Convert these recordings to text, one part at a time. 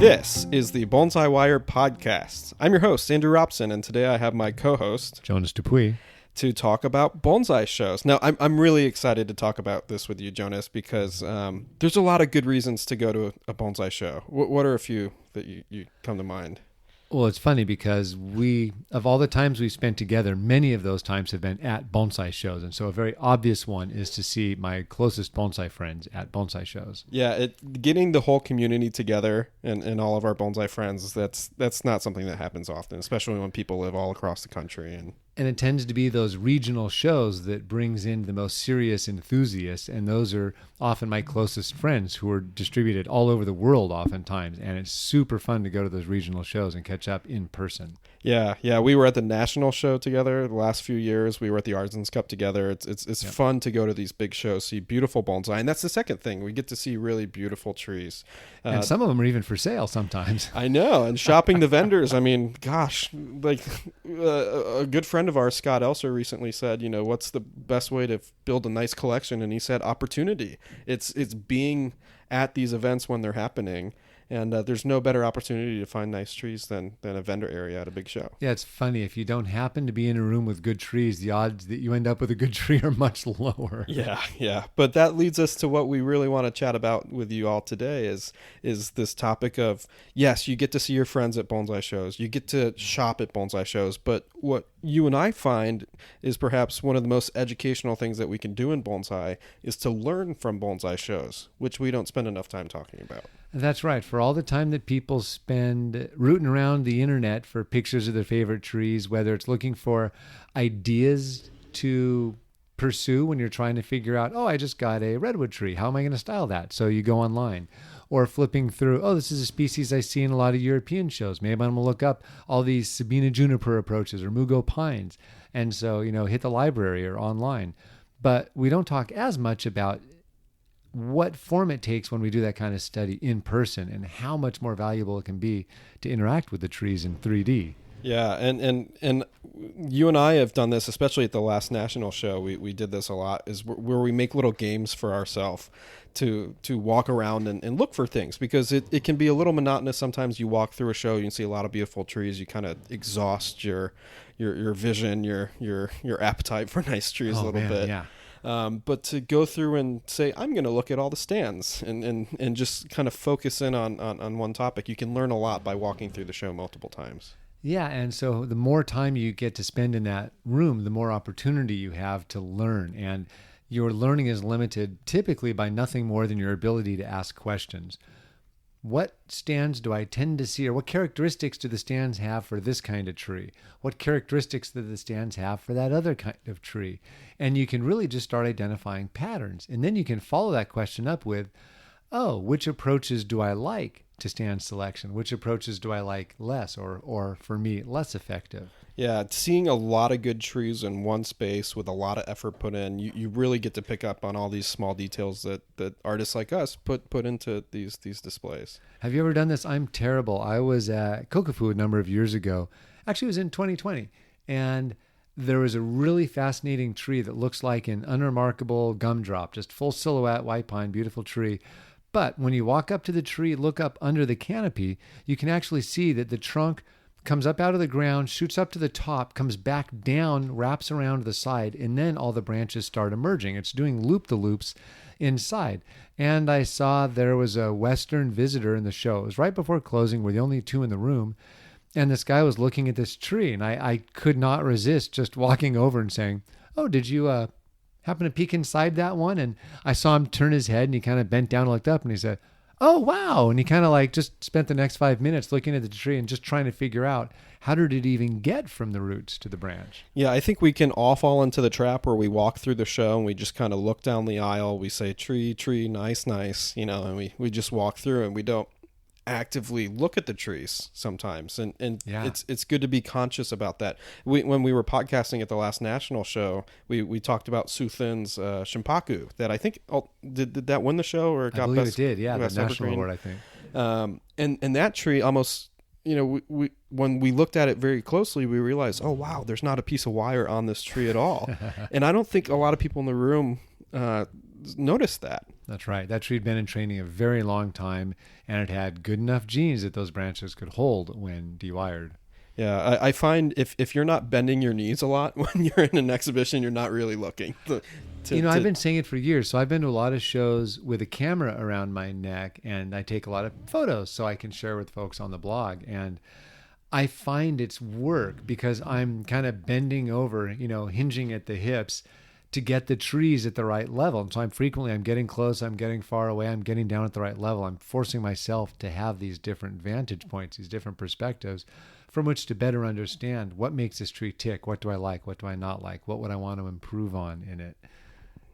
This is the Bonsai Wire podcast. I'm your host, Andrew Robson, and today I have my co-host, Jonas Dupuis, to talk about bonsai shows. Now, I'm really excited to talk about this with you, Jonas, because there's a lot of good reasons to go to a bonsai show. What are a few that you come to mind? Well, it's funny because of all the times we've spent together, many of those times have been at bonsai shows. And so a very obvious one is to see my closest bonsai friends at bonsai shows. Yeah, getting the whole community together and all of our bonsai friends, that's not something that happens often, especially when people live all across the country. And it tends to be those regional shows that brings in the most serious enthusiasts, and those are often my closest friends who are distributed all over the world oftentimes, and it's super fun to go to those regional shows and catch up in person. Yeah, we were at the national show together the last few years. We were at the Artisans Cup together. It's fun to go to these big shows, see beautiful bonsai, and that's the second thing. We get to see really beautiful trees. And some of them are even for sale sometimes. I know, and shopping the vendors. I mean, gosh, like a good friend of ours, Scott Elser, recently said, what's the best way to build a nice collection? And he said opportunity. It's being at these events when they're happening. And there's no better opportunity to find nice trees than a vendor area at a big show. Yeah, it's funny. If you don't happen to be in a room with good trees, the odds that you end up with a good tree are much lower. Yeah. But that leads us to what we really want to chat about with you all today is this topic of, yes, you get to see your friends at bonsai shows. You get to shop at bonsai shows. But what you and I find is perhaps one of the most educational things that we can do in bonsai is to learn from bonsai shows, which we don't spend enough time talking about. That's right. For all the time that people spend rooting around the internet for pictures of their favorite trees, whether it's looking for ideas to pursue when you're trying to figure out, I just got a redwood tree. How am I going to style that? So you go online. Or flipping through, this is a species I see in a lot of European shows. Maybe I'm going to look up all these Sabina juniper approaches or Mugo pines. And so, hit the library or online. But we don't talk as much about what form it takes when we do that kind of study in person and how much more valuable it can be to interact with the trees in 3D. Yeah, and you and I have done this, especially at the last national show. We did this a lot, is where we make little games for ourselves to walk around and look for things, because it can be a little monotonous. Sometimes you walk through a show, you can see a lot of beautiful trees, you kind of exhaust your vision, your appetite for nice trees a little bit. Yeah. But to go through and say, I'm going to look at all the stands and just kind of focus in on one topic, you can learn a lot by walking through the show multiple times. Yeah, and so the more time you get to spend in that room, the more opportunity you have to learn. And your learning is limited typically by nothing more than your ability to ask questions. What stands do I tend to see, or what characteristics do the stands have for this kind of tree? What characteristics do the stands have for that other kind of tree? And you can really just start identifying patterns. And then you can follow that question up with, which approaches do I like to stand selection? Which approaches do I like less, or for me, less effective? Yeah, seeing a lot of good trees in one space with a lot of effort put in, you really get to pick up on all these small details that artists like us put into these displays. Have you ever done this? I'm terrible. I was at Kokofu a number of years ago. Actually, it was in 2020. And there was a really fascinating tree that looks like an unremarkable gumdrop, just full silhouette, white pine, beautiful tree. But when you walk up to the tree, look up under the canopy, you can actually see that the trunk comes up out of the ground, shoots up to the top, comes back down, wraps around the side, and then all the branches start emerging. It's doing loop-the-loops inside. And I saw there was a Western visitor in the show. It was right before closing. We're the only two in the room. And this guy was looking at this tree, and I could not resist just walking over and saying, did you happen to peek inside that one? And I saw him turn his head, and he kind of bent down and looked up, and he said, oh, wow. And he kind of just spent the next 5 minutes looking at the tree and just trying to figure out, how did it even get from the roots to the branch? Yeah, I think we can all fall into the trap where we walk through the show and we just kind of look down the aisle. We say, tree, nice, and we just walk through, and we don't actively look at the trees sometimes, and yeah. It's good to be conscious about that. When we were podcasting at the last national show, we talked about Su Thin's Shimpaku that I think did that win the show, or got I believe best, it did, yeah, the national evergreen award, I think. And that tree almost, we when we looked at it very closely, we realized, oh wow, there's not a piece of wire on this tree at all. And I don't think a lot of people in the room noticed that. That's right. That tree had been in training a very long time, and it had good enough genes that those branches could hold when dewired. Yeah, I find if you're not bending your knees a lot when you're in an exhibition, you're not really looking. I've been saying it for years. So I've been to a lot of shows with a camera around my neck, and I take a lot of photos so I can share with folks on the blog. And I find it's work because I'm kind of bending over, hinging at the hips to get the trees at the right level. And so I'm getting close, I'm getting far away, I'm getting down at the right level. I'm forcing myself to have these different vantage points, these different perspectives from which to better understand what makes this tree tick. What do I like? What do I not like? What would I want to improve on in it?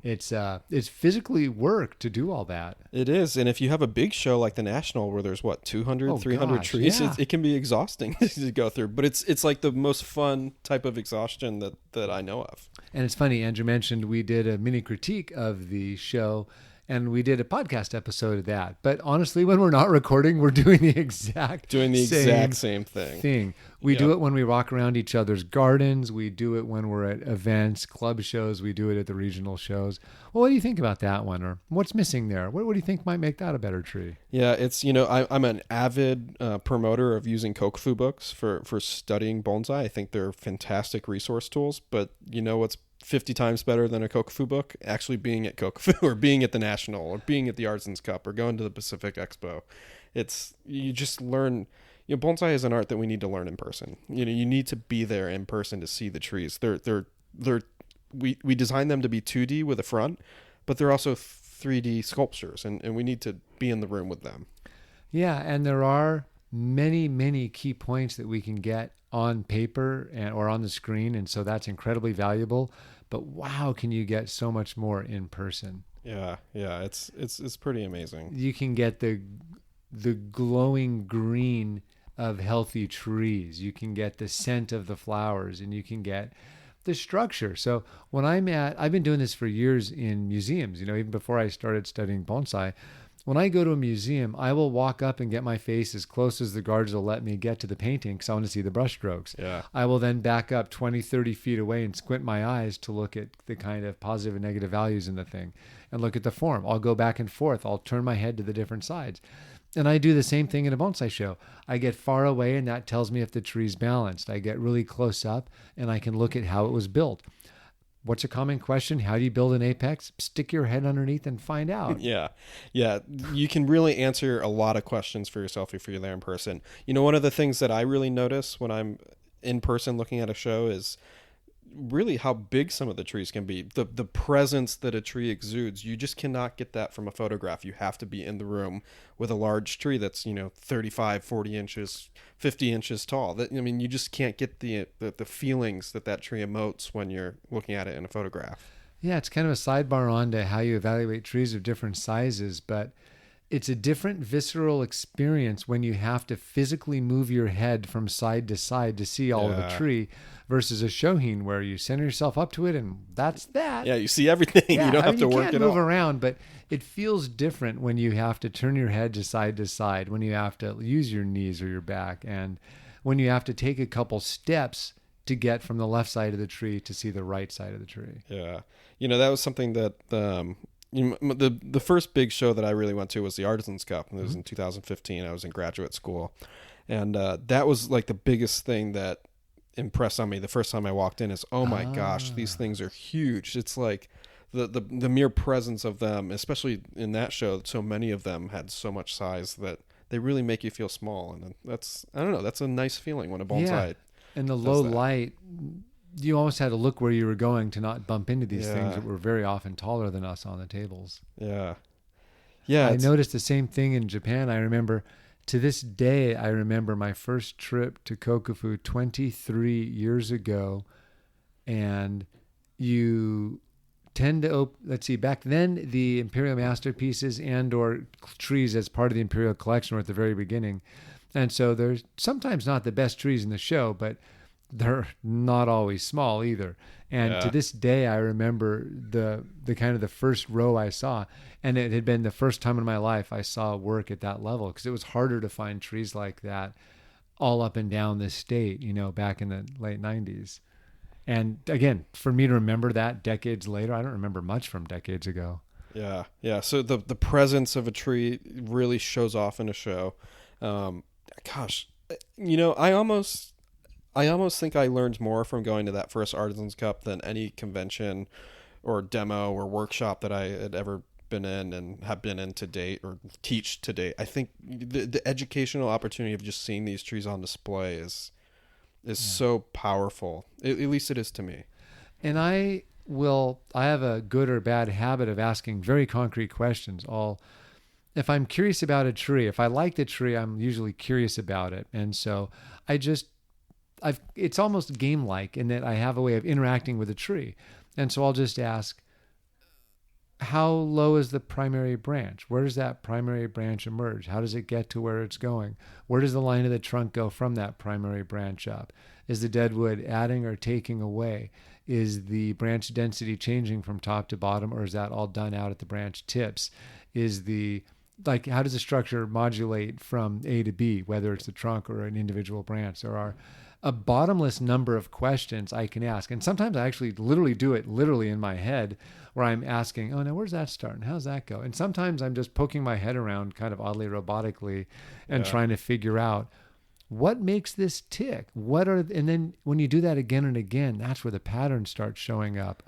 It's physically work to do all that. It is. And if you have a big show like the National where there's 200, 300 trees, yeah. it can be exhausting to go through. But it's like the most fun type of exhaustion that I know of. And it's funny, Andrew mentioned we did a mini critique of the show, and we did a podcast episode of that. But honestly, when we're not recording, we're doing the exact same thing. We do it when we walk around each other's gardens. We do it when we're at events, club shows. We do it at the regional shows. Well, what do you think about that one? Or what's missing there? What do you think might make that a better tree? Yeah, it's, I'm an avid promoter of using Kokufu books for studying bonsai. I think they're fantastic resource tools. But what's 50 times better than a Kokufu book? Actually being at Kokufu or being at the National or being at the Artisans Cup or going to the Pacific Expo. You just learn. Bonsai is an art that we need to learn in person. You need to be there in person to see the trees. We design them to be 2D with a front, but they're also 3D sculptures, and we need to be in the room with them. Yeah, and there are many, many key points that we can get on paper or on the screen, and so that's incredibly valuable. But wow, can you get so much more in person? Yeah, it's pretty amazing. You can get the glowing green of healthy trees. You can get the scent of the flowers, and you can get the structure. So when I've been doing this for years in museums, even before I started studying bonsai. When I go to a museum, I will walk up and get my face as close as the guards will let me get to the painting because I want to see the brush strokes. Yeah. I will then back up 20, 30 feet away and squint my eyes to look at the kind of positive and negative values in the thing and look at the form. I'll go back and forth. I'll turn my head to the different sides. And I do the same thing in a bonsai show. I get far away and that tells me if the tree's balanced. I get really close up and I can look at how it was built. What's a common question? How do you build an apex? Stick your head underneath and find out. Yeah. You can really answer a lot of questions for yourself if you're there in person. One of the things that I really notice when I'm in person looking at a show is really how big some of the trees can be. The presence that a tree exudes, you just cannot get that from a photograph. You have to be in the room with a large tree that's 35, 40 inches, 50 inches tall. You just can't get the feelings that tree emotes when you're looking at it in a photograph. Yeah, it's kind of a sidebar on to how you evaluate trees of different sizes, but it's a different visceral experience when you have to physically move your head from side to side to see all of the tree versus a shohin where you center yourself up to it and that's that. Yeah, you see everything. Yeah, you don't have to work you can't it move all. around, but it feels different when you have to turn your head to side, when you have to use your knees or your back, and when you have to take a couple steps to get from the left side of the tree to see the right side of the tree. Yeah. That was something that the first big show that I really went to was the Artisans Cup. And it was in 2015. I was in graduate school. And that was like the biggest thing that impressed on me the first time I walked in is, oh my gosh, these things are huge. It's like the mere presence of them, especially in that show, so many of them had so much size that they really make you feel small. And that's a nice feeling when a bonsai and the low light, you almost had to look where you were going to not bump into these things that were very often taller than us on the tables. Yeah. I noticed the same thing in Japan. I remember, to this day, my first trip to Kokufu 23 years ago. And you tend to, back then the Imperial Masterpieces and or trees as part of the Imperial Collection were at the very beginning. And so there's sometimes not the best trees in the show, but they're not always small either. And to this day, I remember the kind of the first row I saw, and it had been the first time in my life I saw work at that level because it was harder to find trees like that all up and down the state, back in the late 90s. And again, for me to remember that decades later, I don't remember much from decades ago. Yeah, yeah. So the presence of a tree really shows off in a show. Um, Gosh, I almost think I learned more from going to that first Artisans Cup than any convention or demo or workshop that I had ever been in and have been in to date or teach to date. I think the educational opportunity of just seeing these trees on display is Yeah. so powerful. At least it is to me. And I have a good or bad habit of asking very concrete questions. If I'm curious about a tree, if I like the tree, I'm usually curious about it. And so I just, it's almost game like in that I have a way of interacting with a tree. And so I'll just ask, how low is the primary branch? Where does that primary branch emerge? How does it get to where it's going? Where does the line of the trunk go from that primary branch up? Is the deadwood adding or taking away? Is the branch density changing from top to bottom, or is that all done out at the branch tips? How does the structure modulate from A to B, whether it's the trunk or an individual branch? There are a bottomless number of questions I can ask. And sometimes I actually literally do it literally in my head where I'm asking, oh, now where's that start? And how's that go? And sometimes I'm just poking my head around kind of oddly robotically and Yeah. trying to figure out what makes this tick. And then when you do that again and again, that's where the patterns start showing up.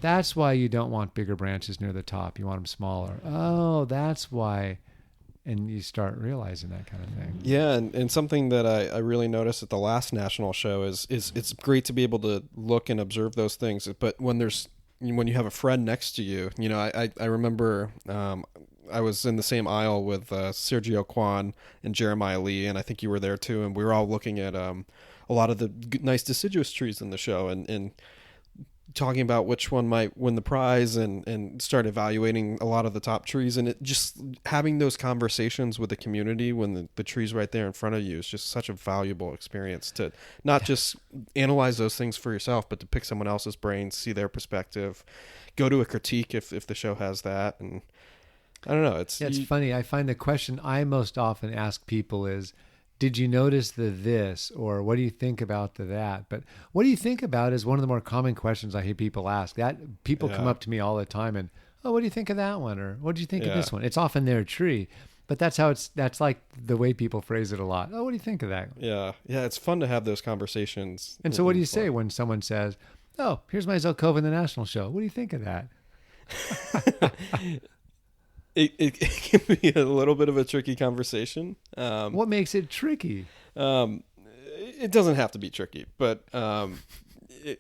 That's why you don't want bigger branches near the top. You want them smaller. Oh, that's why. And you start realizing that kind of thing. Yeah, and something that I really noticed at the last national show is it's great to be able to look and observe those things. But when you have a friend next to you, I remember I was in the same aisle with Sergio Kwan and Jeremiah Lee, and I think you were there too. And we were all looking at a lot of the nice deciduous trees in the show, and talking about which one might win the prize and start evaluating a lot of the top trees, and it just having those conversations with the community when the tree's right there in front of you is just such a valuable experience to not just analyze those things for yourself, but to pick someone else's brain, see their perspective, go to a critique if the show has that. And I don't know, it's funny. I find the question I most often ask people is, did you notice the this, or what do you think about the that? But what do you think about is one of the more common questions I hear people ask. That people come up to me all the time and, oh, what do you think of that one? Or what do you think of this one? It's often their tree, but that's like the way people phrase it a lot. Oh, what do you think of that? Yeah. It's fun to have those conversations. And so what do you say when someone says, oh, here's my Zelkova in the national show. What do you think of that? It can be a little bit of a tricky conversation. What makes it tricky? It doesn't have to be tricky, but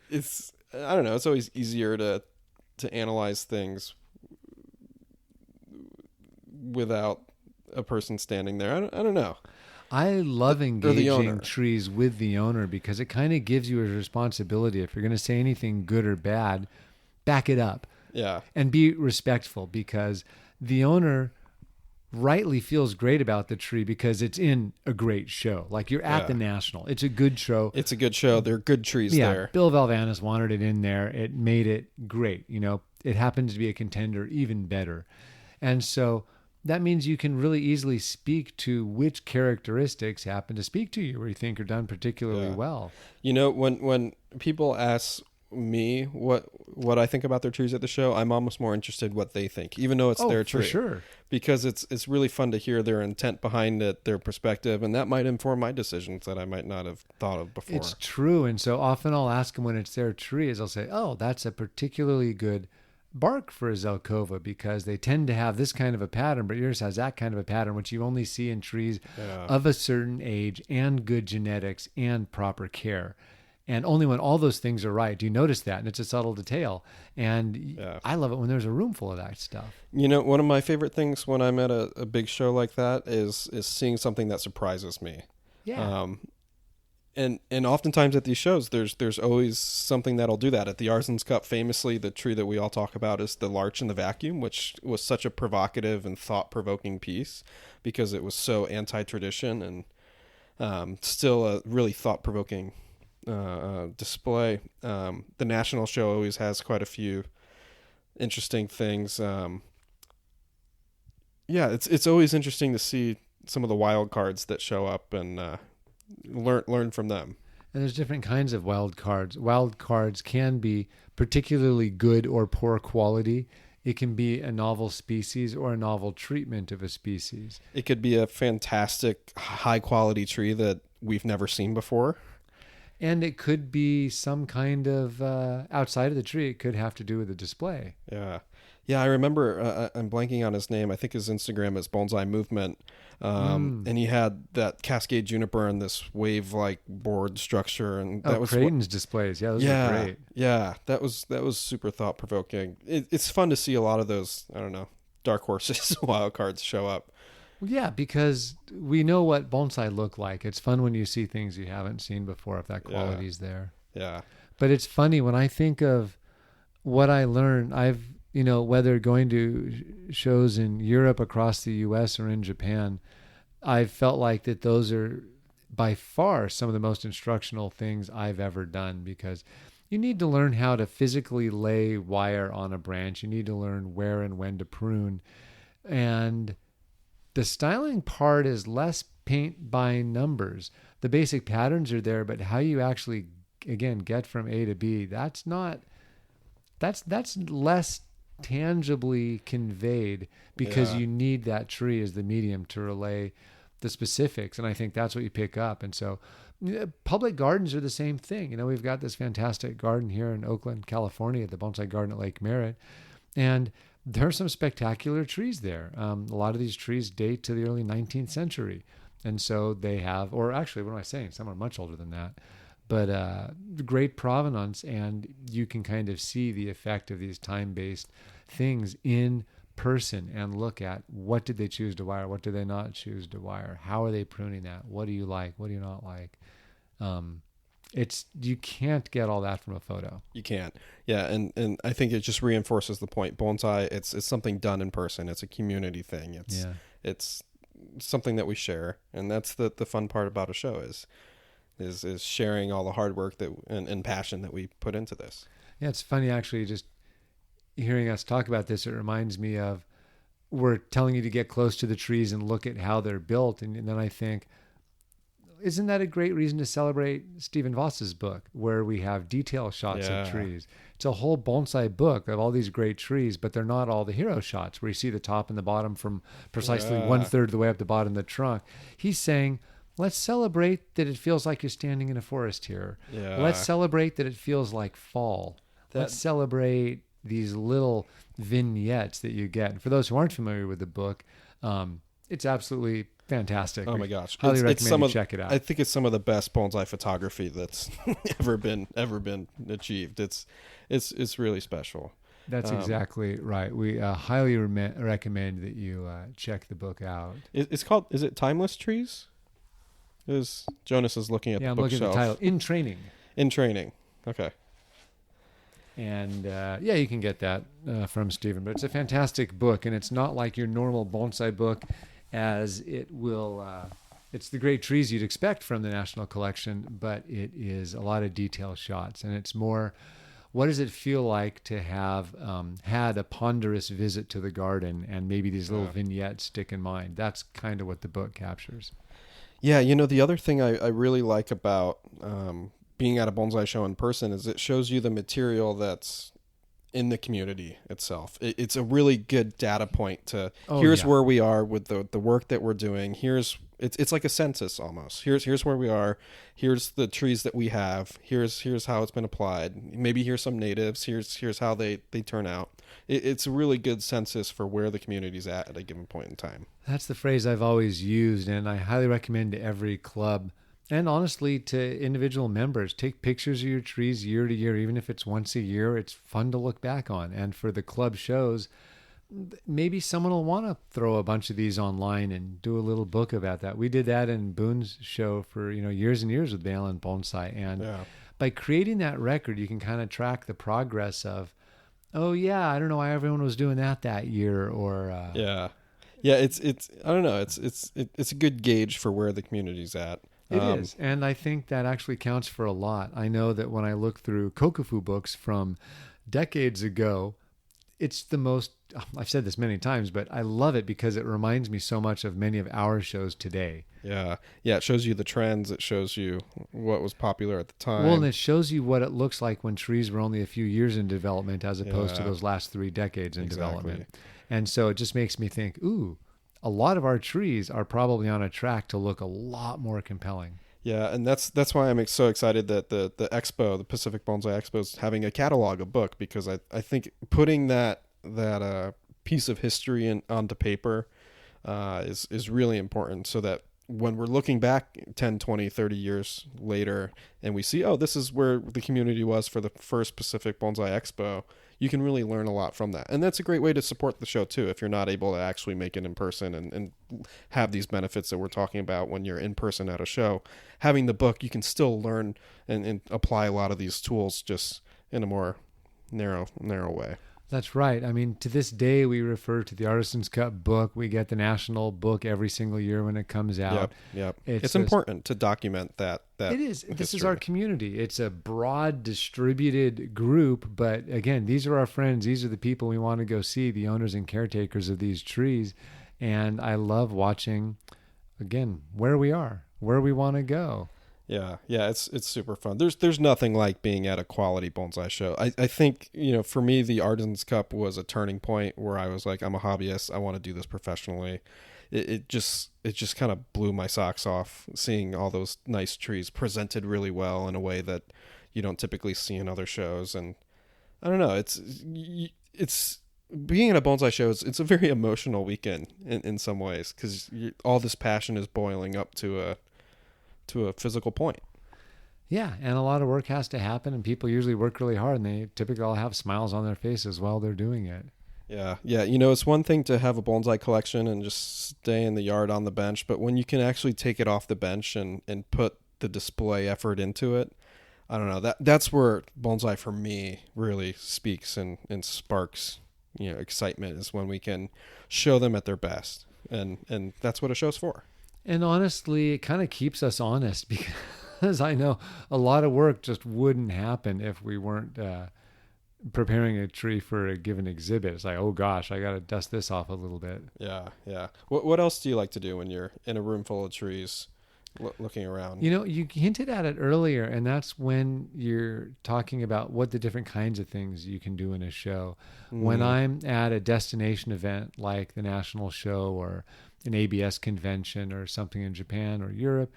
it's I don't know. It's always easier to analyze things without a person standing there. I don't know. I love engaging trees with the owner because it kind of gives you a responsibility. If you're going to say anything good or bad, back it up. Yeah. And be respectful, because the owner rightly feels great about the tree because it's in a great show. Like you're at the National. It's a good show. It's a good show. There are good trees there. Bill Valvanis wanted it in there. It made it great. It happens to be a contender, even better. And so that means you can really easily speak to which characteristics happen to speak to you or you think are done particularly well. When people ask me what I think about their trees at the show, I'm almost more interested what they think, even though it's their tree. For sure. Because it's really fun to hear their intent behind it, their perspective, and that might inform my decisions that I might not have thought of before. It's true. And so often I'll ask them when it's their tree, I'll say, oh, that's a particularly good bark for a Zelkova because they tend to have this kind of a pattern, but yours has that kind of a pattern, which you only see in trees of a certain age and good genetics and proper care. And only when all those things are right do you notice that. And it's a subtle detail. And I love it when there's a room full of that stuff. One of my favorite things when I'm at a big show like that is seeing something that surprises me. Yeah. And oftentimes at these shows, there's always something that'll do that. At the Arzens Cup, famously, the tree that we all talk about is the larch in the vacuum, which was such a provocative and thought-provoking piece because it was so anti-tradition and still a really thought-provoking display. The national show always has quite a few interesting things. It's always interesting to see some of the wild cards that show up and learn from them. And there's different kinds of wild cards. Wild cards can be particularly good or poor quality It can be a novel species or a novel treatment of a species. It could be a fantastic, high quality tree that we've never seen before. And it could be some kind of, outside of the tree, it could have to do with the display. Yeah. Yeah, I remember, I'm blanking on his name. I think his Instagram is Bonsai Movement. And he had that Cascade Juniper and this wave-like board structure. And that was Creighton's displays. Yeah, those were great. Yeah, that was super thought-provoking. It's fun to see a lot of those, I don't know, dark horses, wild cards show up. Well, yeah, because we know what bonsai look like. It's fun when you see things you haven't seen before, if that quality's there. Yeah. But it's funny when I think of what I learned. Whether going to shows in Europe, across the U.S., or in Japan, I've felt like that those are by far some of the most instructional things I've ever done, because you need to learn how to physically lay wire on a branch. You need to learn where and when to prune. And the styling part is less paint by numbers. The basic patterns are there, but how you actually, again, get from A to B, that's less tangibly conveyed, because you need that tree as the medium to relay the specifics. And I think that's what you pick up. And so public gardens are the same thing. We've got this fantastic garden here in Oakland, California, the Bonsai Garden at Lake Merritt. And there are some spectacular trees there. A lot of these trees date to the early 19th century. And so they have, or actually, what am I saying? Some are much older than that. But great provenance, and you can kind of see the effect of these time-based things in person and look at what did they choose to wire, what did they not choose to wire, how are they pruning that, what do you like, what do you not like. You can't get all that from a photo. You can't. Yeah, and I think it just reinforces the point. Bonsai, it's something done in person. It's a community thing. It's something that we share, and that's the fun part about a show is sharing all the hard work that and passion that we put into this. Yeah, it's funny actually, just hearing us talk about this. It reminds me of, we're telling you to get close to the trees and look at how they're built, and then I think, isn't that a great reason to celebrate Stephen Voss's book, where we have detail shots of trees? It's a whole bonsai book of all these great trees, but they're not all the hero shots where you see the top and the bottom from precisely 1/3 of the way up the bottom of the trunk. He's saying, let's celebrate that it feels like you're standing in a forest here. Yeah. Let's celebrate that it feels like fall. Let's celebrate these little vignettes that you get. And for those who aren't familiar with the book, it's absolutely fantastic. Oh my gosh. Highly recommend you check it out. I think it's some of the best bonsai photography that's ever been achieved. It's really special. That's exactly right. We highly recommend that you check the book out. It's called, is it Timeless Trees? Jonas is looking at the bookshelf. Yeah, I'm looking at the title. In Training. In Training. Okay. And you can get that from Stephen. But it's a fantastic book, and it's not like your normal bonsai book, as it will. It's the great trees you'd expect from the National Collection, but it is a lot of detail shots, and it's more, what does it feel like to have had a ponderous visit to the garden, and maybe these little vignettes stick in mind. That's kind of what the book captures. Yeah, the other thing I really like about being at a bonsai show in person is it shows you the material that's in the community itself. It's a really good data point to here's where we are with the work that we're doing. It's like a census almost. Here's where we are. Here's the trees that we have. Here's how it's been applied. Maybe here's some natives. Here's how they turn out. It's a really good census for where the community's at a given point in time. That's the phrase I've always used, and I highly recommend to every club, and honestly to individual members, take pictures of your trees year to year. Even if it's once a year, it's fun to look back on. And for the club shows, maybe someone will want to throw a bunch of these online and do a little book about that. We did that in Boone's show for years and years with Bale and Bonsai. And by creating that record, you can kind of track the progress of, I don't know why everyone was doing that year, or it's I don't know, it's a good gauge for where the community's at. It is, and I think that actually counts for a lot. I know that when I look through Kokufu books from decades ago, it's the most, I've said this many times, but I love it because it reminds me so much of many of our shows today. Yeah. Yeah. It shows you the trends. It shows you what was popular at the Well, and time. it shows you what it looks like when trees were only a few years in development as opposed to Yeah, those last 3 decades in exactly. development. And so it just makes me think, ooh, a lot of our trees are probably on a track to look a lot more compelling. Yeah, and that's why I'm so excited that the expo, the Pacific Bonsai Expo, is having a catalog, a book, because I think putting that piece of history onto paper is really important, so that when we're looking back 10, 20, 30 years later and we see, oh, this is where the community was for the first Pacific Bonsai Expo, you can really learn a lot from that. And that's a great way to support the show too, if you're not able to actually make it in person and have these benefits that we're talking about when you're in person at a show. Having the book, you can still learn and apply a lot of these tools just in a more narrow way. That's right. I mean, to this day, we refer to the Artisan's Cup book. We get the national book every single year when it comes out. Yep. It's It's important to document that It is. This is history. our community. It's a broad, distributed group. But again, these are our friends. These are the people we want to go see, the owners and caretakers of these trees. And I love watching, again, where we are, where we want to go. Yeah, it's super fun. There's nothing like being at a quality bonsai show. I think, for me, the Artisan's Cup was a turning point where I was like, I'm a hobbyist. I want to do this professionally. It just kind of blew my socks off seeing all those nice trees presented really well in a way that you don't typically see in other shows. And I don't know, it's being at a bonsai show. It's a very emotional weekend in some ways, because all this passion is boiling up to a physical point. Yeah, and a lot of work has to happen, and people usually work really hard, and they typically all have smiles on their faces while they're doing it. Yeah. It's one thing to have a bonsai collection and just stay in the yard on the bench, but when you can actually take it off the bench and put the display effort into it, I don't know, that's where bonsai for me really speaks and sparks, excitement, is when we can show them at their best. And that's what a show's for. And honestly, it kind of keeps us honest because I know a lot of work just wouldn't happen if we weren't preparing a tree for a given exhibit. It's like, oh gosh, I got to dust this off a little bit. Yeah. What else do you like to do when you're in a room full of trees looking around? You hinted at it earlier, and that's when you're talking about what the different kinds of things you can do in a show. When I'm at a destination event like the National Show or an ABS convention or something in Japan or Europe,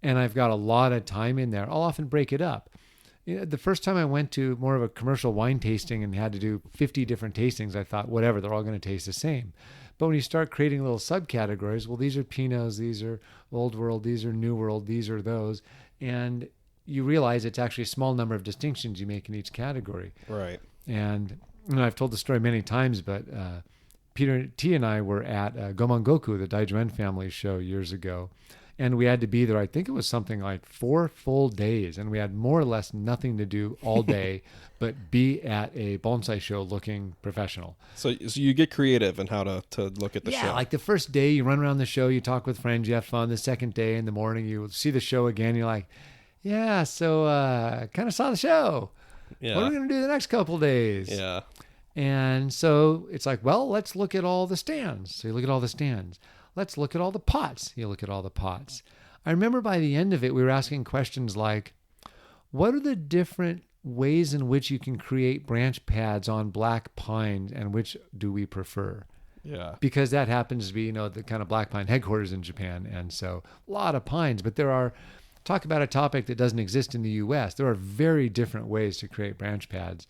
and I've got a lot of time in there, I'll often break it up. The first time I went to more of a commercial wine tasting and had to do 50 different tastings, I thought, whatever, they're all going to taste the same. But when you start creating little subcategories, well, these are Pinots, these are Old World, these are New World, these are those, and you realize it's actually a small number of distinctions you make in each category. Right. And I've told the story many times, but Peter T and I were at Gomongoku, the Daijuen family show years ago. And we had to be there, I think it was something like 4 full days. And we had more or less nothing to do all day but be at a bonsai show looking professional. So you get creative in how to look at the show. Yeah, like the first day you run around the show, you talk with friends, you have fun. The second day in the morning, you see the show again. You're like, yeah, so kind of saw the show. Yeah. What are we going to do the next couple days? Yeah. And so it's like, well, let's look at all the stands. So you look at all the stands. Let's look at all the pots. You look at all the pots. I remember by the end of it, we were asking questions like, what are the different ways in which you can create branch pads on black pine, and which do we prefer? Yeah. Because that happens to be, the kind of black pine headquarters in Japan. And so a lot of pines, but talk about a topic that doesn't exist in the U.S. There are very different ways to create branch pads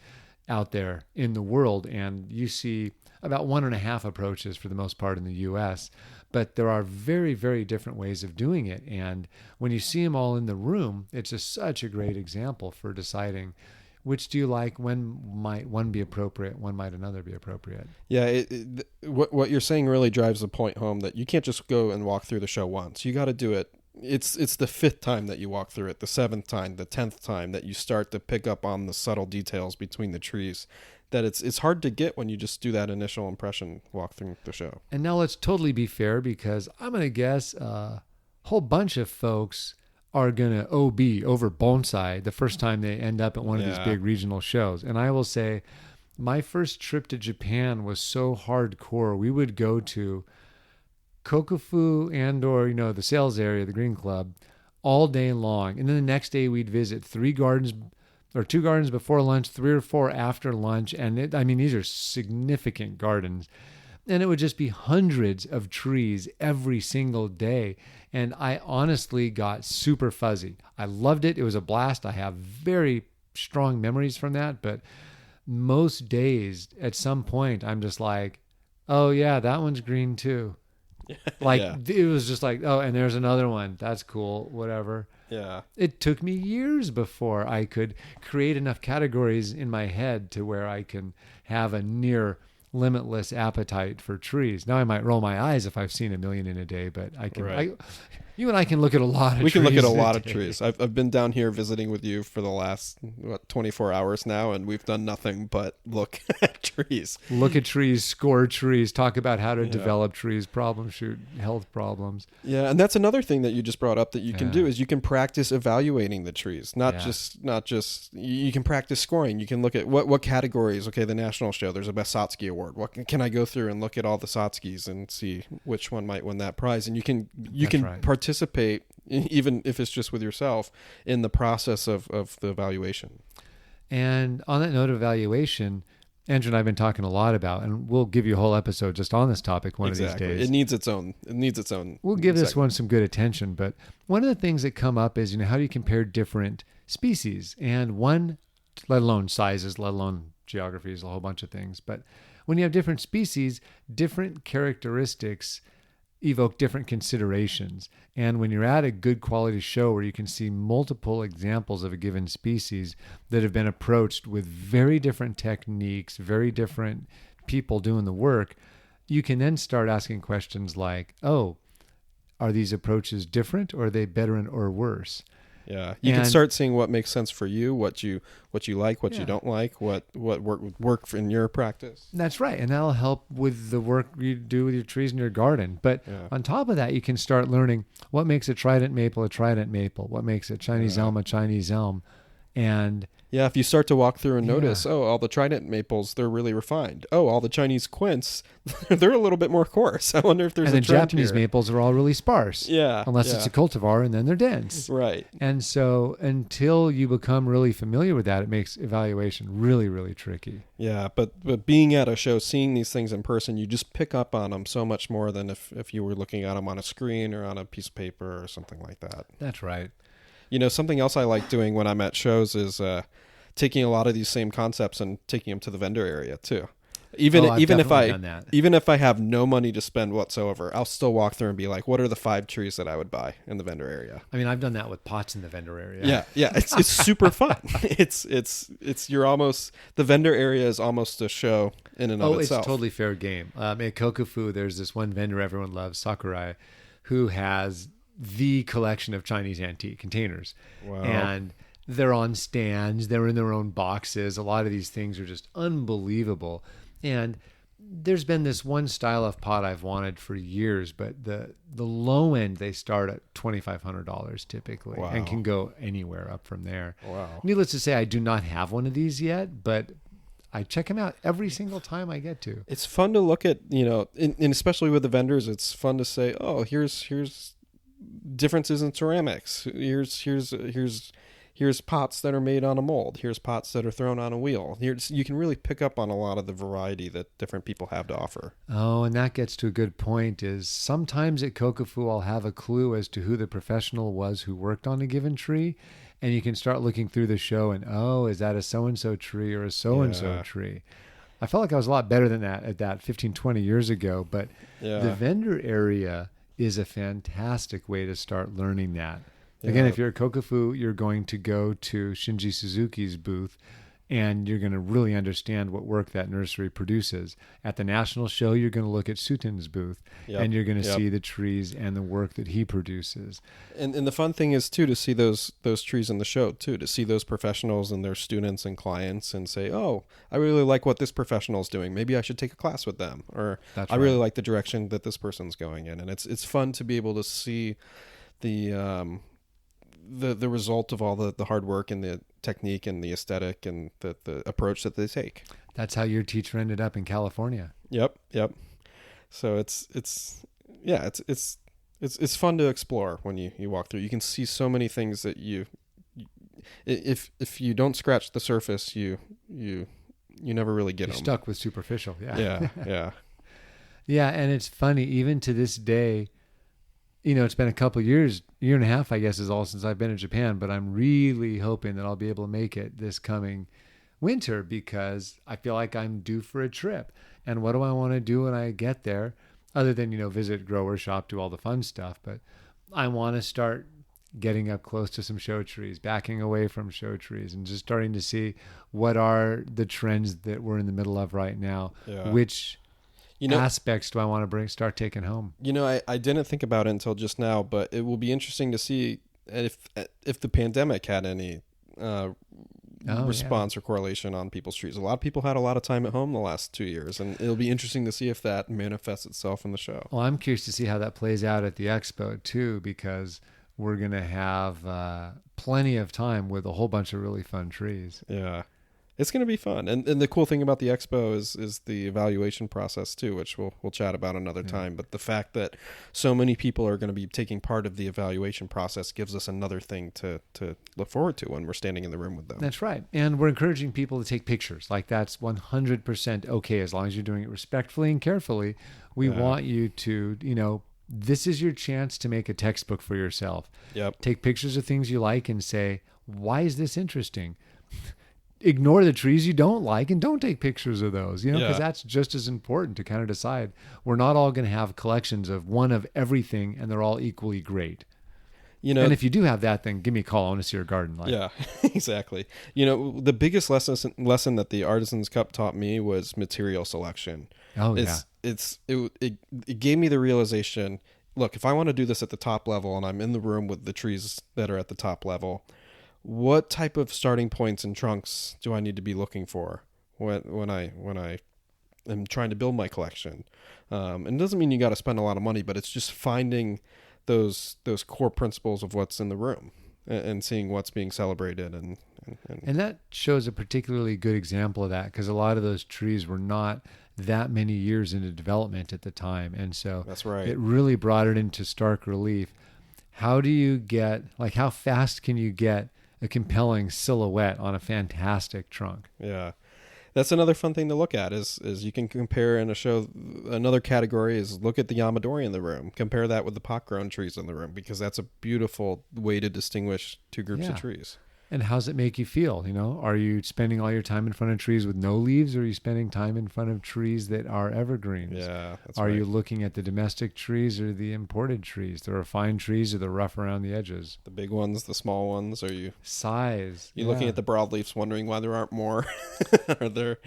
out there in the world. And you see about 1.5 approaches for the most part in the U.S., but there are very, very different ways of doing it. And when you see them all in the room, it's just such a great example for deciding which do you like, when might one be appropriate, when might another be appropriate. Yeah, what you're saying really drives the point home that you can't just go and walk through the show once. You got to do it. It's the 5th time that you walk through it, the 7th time, the 10th time that you start to pick up on the subtle details between the trees that it's hard to get when you just do that initial impression walk through the show. And now let's totally be fair, because I'm going to guess a whole bunch of folks are going to OB over bonsai the first time they end up at one of these big regional shows. And I will say My first trip to Japan was so hardcore. We would go to Kokufu and or, the sales area, the Green Club, all day long. And then the next day we'd visit 2 gardens before lunch, 3 or 4 after lunch. And these are significant gardens. And it would just be hundreds of trees every single day. And I honestly got super fuzzy. I loved it. It was a blast. I have very strong memories from that. But most days at some point, I'm just like, oh yeah, that one's green too. It was just like, oh, and there's another one. That's cool. Whatever. Yeah. It took me years before I could create enough categories in my head to where I can have a near limitless appetite for trees. Now I might roll my eyes if I've seen a million in a day, but I can. Right. You and I can look at a lot of trees. We can look at a lot of trees. I've been down here visiting with you for the last 24 hours now, and we've done nothing but look at trees. Look at trees, score trees, talk about how to develop trees, problem shoot, health problems. Yeah, and that's another thing that you just brought up that you can do is you can practice evaluating the trees. Not just you can practice scoring. You can look at what categories. Okay, the national show, there's a best Satsuki award. What can I go through and look at all the Satsukis and see which one might win that prize? And you can participate, even if it's just with yourself, in the process of the evaluation. And on that note of evaluation, Andrew and I have been talking a lot about, and we'll give you a whole episode just on this topic one of these days. It needs its own. We'll give this one some good attention. But one of the things that come up is, how do you compare different species? And one, let alone sizes, let alone geographies, a whole bunch of things. But when you have different species, different characteristics evoke different considerations. And when you're at a good quality show where you can see multiple examples of a given species that have been approached with very different techniques, very different people doing the work, you can then start asking questions like, oh, are these approaches different, or are they better or worse? Yeah, you can start seeing what makes sense for you, what you like, what you don't like, what work in your practice. That's right, and that'll help with the work you do with your trees in your garden. But on top of that, you can start learning what makes a trident maple a trident maple, what makes a Chinese elm a Chinese elm, and if you start to walk through and notice, all the trident maples, they're really refined. Oh, all the Chinese quince, they're a little bit more coarse. I wonder if there's a trend here. And the Japanese maples are all really sparse. Yeah. Unless it's a cultivar, and then they're dense. Right. And so until you become really familiar with that, it makes evaluation really, really tricky. Yeah, but being at a show, seeing these things in person, you just pick up on them so much more than if you were looking at them on a screen or on a piece of paper or something like that. That's right. Something else I like doing when I'm at shows is taking a lot of these same concepts and taking them to the vendor area too. Even if I have no money to spend whatsoever, I'll still walk through and be like, what are the 5 trees that I would buy in the vendor area? I've done that with pots in the vendor area. Yeah. It's super fun. The vendor area is almost a show in and of itself. It's totally fair game. At Kokufu, there's this one vendor everyone loves, Sakurai, who has the collection of Chinese antique containers. Wow. And they're on stands, they're in their own boxes. A lot of these things are just unbelievable. And there's been this one style of pot I've wanted for years, but the low end, they start at $2,500 typically. Wow. And can go anywhere up from there. Wow. Needless to say, I do not have one of these yet, but I check them out every single time I get to. It's fun to look at, and especially with the vendors, it's fun to say, oh, here's differences in ceramics. Here's pots that are made on a mold. Here's pots that are thrown on a wheel. You can really pick up on a lot of the variety that different people have to offer. Oh, and that gets to a good point, is sometimes at Kokufu I'll have a clue as to who the professional was who worked on a given tree. And you can start looking through the show and, oh, is that a so-and-so tree or a so-and-so tree? I felt like I was a lot better than that at that 15, 20 years ago. But the vendor area is a fantastic way to start learning that. Again, if you're at Kokufu, you're going to go to Shinji Suzuki's booth, and you're going to really understand what work that nursery produces. At the national show, you're going to look at Suten's booth, and you're going to see the trees and the work that he produces. And the fun thing is, too, to see those trees in the show, too, to see those professionals and their students and clients and say, oh, I really like what this professional is doing. Maybe I should take a class with them. Or I really like the direction that this person's going in. And it's fun to be able to see the the result of all the hard work and the technique and the aesthetic and the approach that they take. That's how your teacher ended up in California. Yep. So it's fun to explore when you walk through. You can see so many things that if you don't scratch the surface, you never really get You're them. stuck with superficial. Yeah. Yeah, and it's funny, even to this day, it's been a couple years, year and a half, I guess, is all since I've been in Japan, but I'm really hoping that I'll be able to make it this coming winter because I feel like I'm due for a trip. And what do I want to do when I get there? Other than, visit, grower shop, do all the fun stuff. But I want to start getting up close to some show trees, backing away from show trees, and just starting to see what are the trends that we're in the middle of right now. Yeah. Which aspects do I want to start taking home? I didn't think about it until just now, but it will be interesting to see if the pandemic had any response or correlation on people's trees. A lot of people had a lot of time at home the last 2 years, and it'll be interesting to see if that manifests itself in the show. Well, I'm curious to see how that plays out at the expo too, because we're going to have plenty of time with a whole bunch of really fun trees. Yeah. It's going to be fun. And the cool thing about the expo is the evaluation process too, which we'll chat about another time. But the fact that so many people are going to be taking part of the evaluation process gives us another thing to look forward to when we're standing in the room with them. That's right. And we're encouraging people to take pictures. Like, that's 100% okay as long as you're doing it respectfully and carefully. We want you to, this is your chance to make a textbook for yourself. Yep. Take pictures of things you like and say, why is this interesting? Ignore the trees you don't like and don't take pictures of those, because that's just as important to kind of decide. We're not all going to have collections of one of everything and they're all equally great. And if you do have that, then give me a call. I want to see your garden. Yeah, exactly. The biggest lesson that the Artisans Cup taught me was material selection. Oh, It gave me the realization, look, if I want to do this at the top level and I'm in the room with the trees that are at the top level, what type of starting points and trunks do I need to be looking for when I am trying to build my collection? And it doesn't mean you got to spend a lot of money, but it's just finding those core principles of what's in the room and seeing what's being celebrated. And that shows a particularly good example of that, because a lot of those trees were not that many years into development at the time. And so that's right. It really brought it into stark relief. How fast can you get a compelling silhouette on a fantastic trunk? Yeah. That's another fun thing to look at is you can compare in a show. Another category is look at the Yamadori in the room. Compare that with the pot-grown trees in the room, because that's a beautiful way to distinguish two groups of trees. And how's it make you feel? Are you spending all your time in front of trees with no leaves, or are you spending time in front of trees that are evergreens? Yeah, that's Are right. you looking at the domestic trees or the imported trees? The refined trees or the rough around the edges? The big ones, the small ones? Are you size? You looking at the broadleafs, wondering why there aren't more? Are there?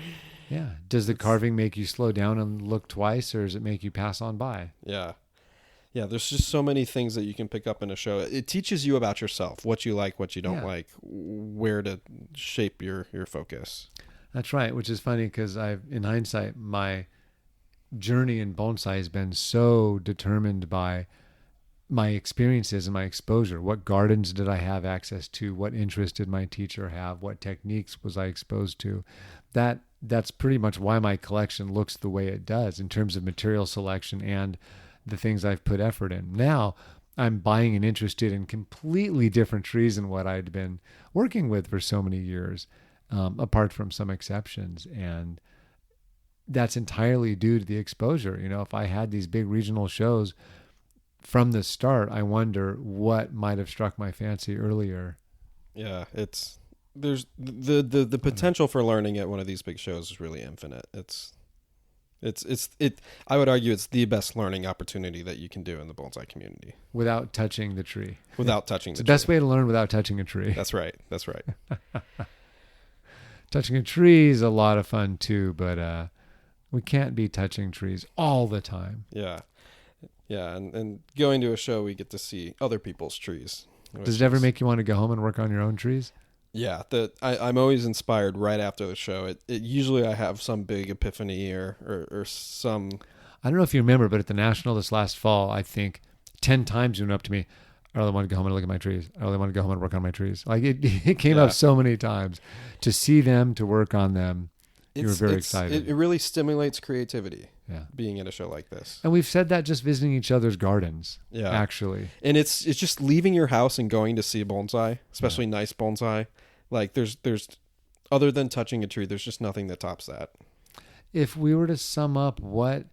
Yeah. Does the carving make you slow down and look twice, or does it make you pass on by? Yeah. Yeah, there's just so many things that you can pick up in a show. It teaches you about yourself, what you like, what you don't like, where to shape your focus. That's right, which is funny because in hindsight, my journey in bonsai has been so determined by my experiences and my exposure. What gardens did I have access to? What interest did my teacher have? What techniques was I exposed to? That's pretty much why my collection looks the way it does in terms of material selection and the things I've put effort in. Now I'm buying and interested in completely different trees than what I'd been working with for so many years, apart from some exceptions. And that's entirely due to the exposure. If I had these big regional shows from the start, I wonder what might have struck my fancy earlier. Yeah, there's the potential for learning at one of these big shows is really infinite. I would argue it's the best learning opportunity that you can do in the bonsai community. Without touching the tree. Without touching it's the the tree. best way to learn without touching a tree. That's right. Touching a tree is a lot of fun too, but we can't be touching trees all the time. Yeah. Yeah, and going to a show, we get to see other people's trees. Does it ever make you want to go home and work on your own trees? Yeah, I'm always inspired right after the show. It usually I have some big epiphany or some. I don't know if you remember, but at the National this last fall, I think 10 times you went up to me. I really want to go home and look at my trees. I really want to go home and work on my trees. Like it came up so many times. To see them, to work on them, you were very excited. It really stimulates creativity. Yeah. Being at a show like this. And we've said that just visiting each other's gardens. Yeah. Actually. And it's just leaving your house and going to see a bonsai, especially nice bonsai. Like there's other than touching a tree, there's just nothing that tops that. If we were to sum up what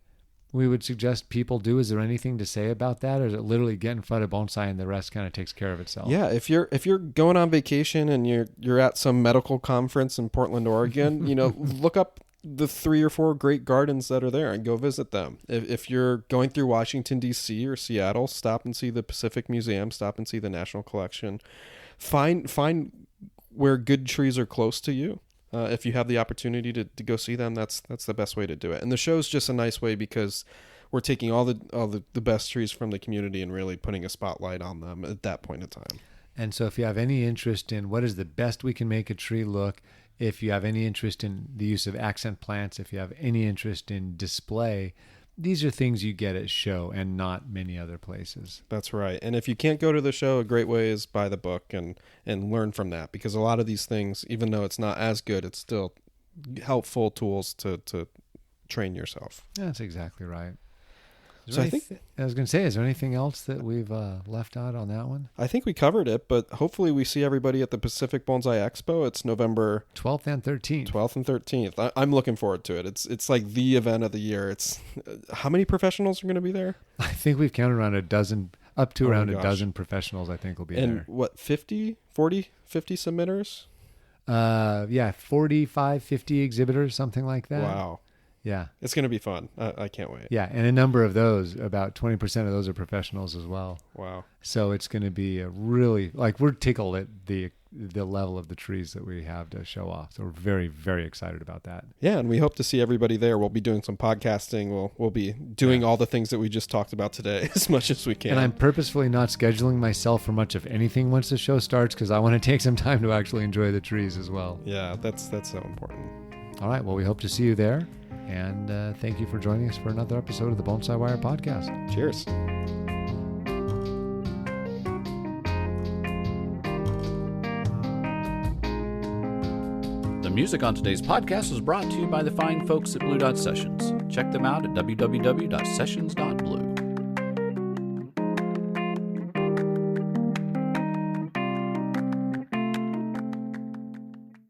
we would suggest people do, is there anything to say about that? Or is it literally get in front of bonsai and the rest kind of takes care of itself? Yeah, if you're going on vacation and you're at some medical conference in Portland, Oregon, look up the 3 or 4 great gardens that are there and go visit them. If you're going through Washington, D.C. or Seattle, stop and see the Pacific Museum, stop and see the National Collection. Find where good trees are close to you. If you have the opportunity to go see them, that's the best way to do it. And the show's just a nice way because we're taking all the best trees from the community and really putting a spotlight on them at that point in time. And so if you have any interest in what is the best we can make a tree look, if you have any interest in the use of accent plants, if you have any interest in display, these are things you get at show and not many other places. That's right. And if you can't go to the show, a great way is buy the book and learn from that, because a lot of these things, even though it's not as good, it's still helpful tools to train yourself. That's exactly right. So I was going to say, is there anything else that we've left out on that one? I think we covered it, but hopefully we see everybody at the Pacific Bonsai Expo. It's November 12th and 13th. I'm looking forward to it. It's like the event of the year. It's how many professionals are going to be there? I think we've counted around a dozen, up to around a dozen professionals. I think will be there. And what, 50 submitters? 45, 50 exhibitors, something like that. Wow. Yeah. It's going to be fun. I can't wait. Yeah. And a number of those, about 20% of those are professionals as well. Wow. So it's going to be a really, we're tickled at the level of the trees that we have to show off. So we're very, very excited about that. Yeah. And we hope to see everybody there. We'll be doing some podcasting. We'll be doing all the things that we just talked about today as much as we can. And I'm purposefully not scheduling myself for much of anything once the show starts, because I want to take some time to actually enjoy the trees as well. Yeah. That's so important. All right. Well, we hope to see you there. And thank you for joining us for another episode of the Bonsai Wire podcast. Cheers. The music on today's podcast was brought to you by the fine folks at Blue Dot Sessions. Check them out at www.sessions.blue.